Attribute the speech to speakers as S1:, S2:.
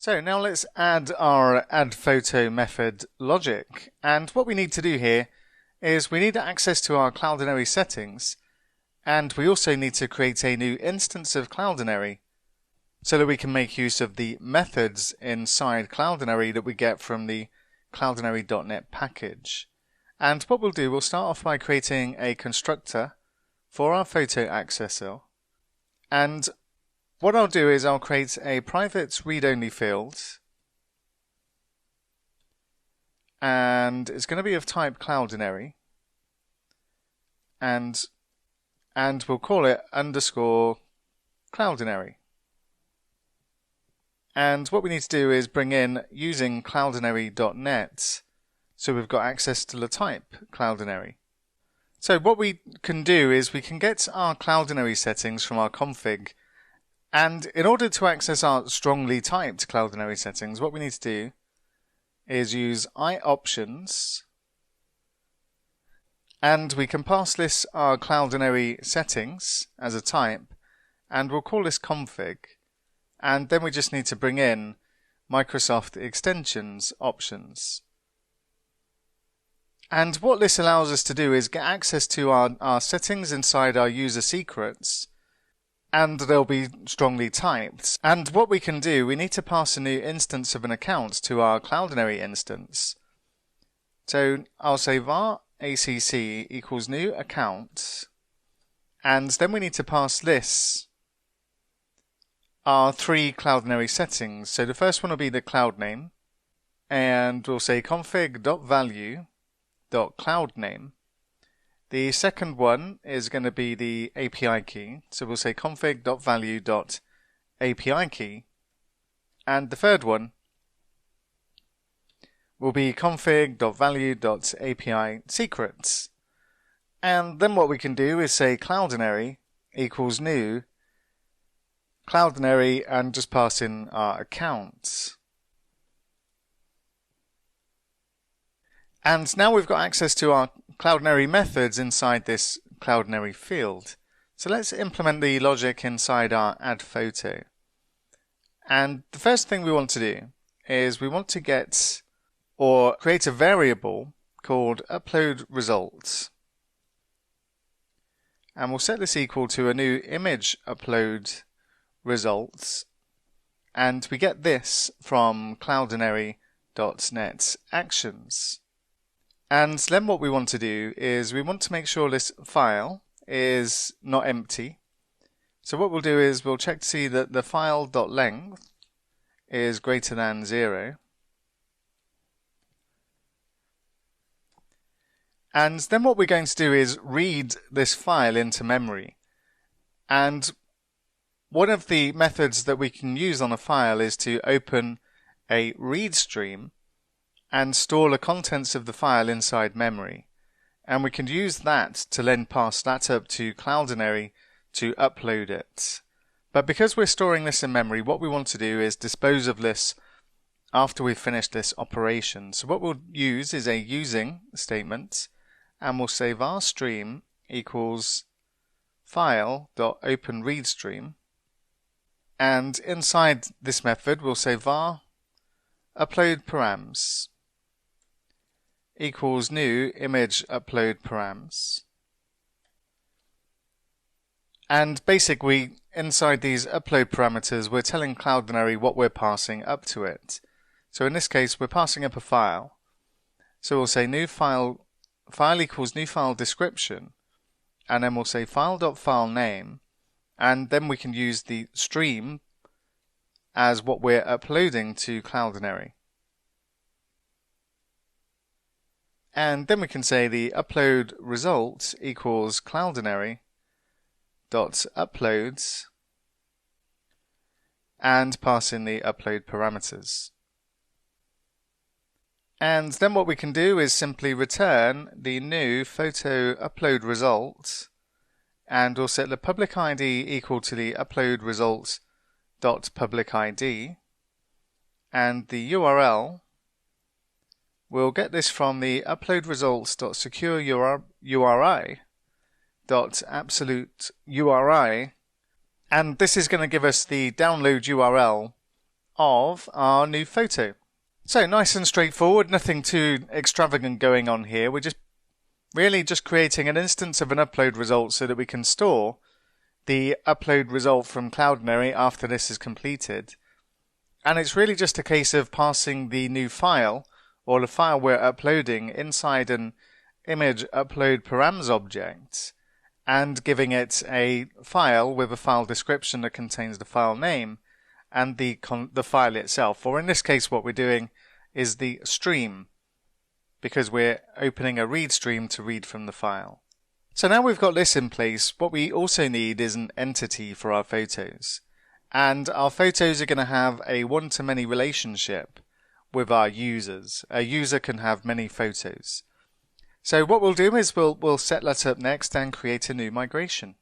S1: So now let's add our AddPhoto method logic. And what we need to do here is we need access to our Cloudinary settings, and we also need to create a new instance of Cloudinary so that we can make use of the methods inside Cloudinary that we get from the Cloudinary.net package. And what we'll do, we'll start off by creating a constructor for our photo accessor. And what I'll do is I'll create a private read-only field, and it's going to be of type Cloudinary, and we'll call it _Cloudinary. And what we need to do is bring in using Cloudinary.net, so we've got access to the type Cloudinary. So what we can do is we can get our Cloudinary settings from our config. And in order to access our strongly typed Cloudinary settings, what we need to do is use iOptions, and we can pass this our Cloudinary settings as a type, and we'll call this config, and then we just need to bring in Microsoft Extensions options. And what this allows us to do is get access to our settings inside our user secrets, and they'll be strongly typed. And what we can do, we need to pass a new instance of an account to our Cloudinary instance. So I'll say var acc equals new account, and then we need to pass this our three Cloudinary settings. So the first one will be the cloud name, and we'll say config.value.cloudName. The second one is going to be the API key, so we'll say config.value.API key. And the third one will be config.value.API secrets. And then what we can do is say Cloudinary equals new Cloudinary and just pass in our accounts. And now we've got access to our Cloudinary methods inside this Cloudinary field. So let's implement the logic inside our AddPhoto. And the first thing we want to do is we want to get or create a variable called uploadResults. And we'll set this equal to a new image upload results. And we get this from Cloudinary.net actions. And then what we want to do is we want to make sure this file is not empty. So what we'll do is we'll check to see that the file.length is greater than 0. And then what we're going to do is read this file into memory. And one of the methods that we can use on a file is to open a read stream and store the contents of the file inside memory. And we can use that to then pass that up to Cloudinary to upload it. But because we're storing this in memory, what we want to do is dispose of this after we've finished this operation. So what we'll use is a using statement, and we'll say var stream equals file.openReadStream. And inside this method, we'll say var uploadParams equals new image upload params. And basically, inside these upload parameters, we're telling Cloudinary what we're passing up to it. So in this case, we're passing up a file. So we'll say new file equals new file description, and then we'll say file.filename, and then we can use the stream as what we're uploading to Cloudinary. And then we can say the upload result equals Cloudinary.uploads and pass in the upload parameters. And then what we can do is simply return the new photo upload result, and we'll set the public ID equal to the upload results.public ID, and the URL, we'll get this from the uploadResults.secureURI.absolute URI, and this is going to give us the download URL of our new photo. So nice and straightforward, nothing too extravagant going on here. We're just really just creating an instance of an upload result so that we can store the upload result from Cloudinary after this is completed. And it's really just a case of passing the new file, or the file we're uploading, inside an image upload params object and giving it a file with a file description that contains the file name and the file itself. Or in this case what we're doing is the stream, because we're opening a read stream to read from the file. So now we've got this in place, what we also need is an entity for our photos. And our photos are going to have a one-to-many relationship with our users. A user can have many photos. So what we'll do is we'll set that up next and create a new migration.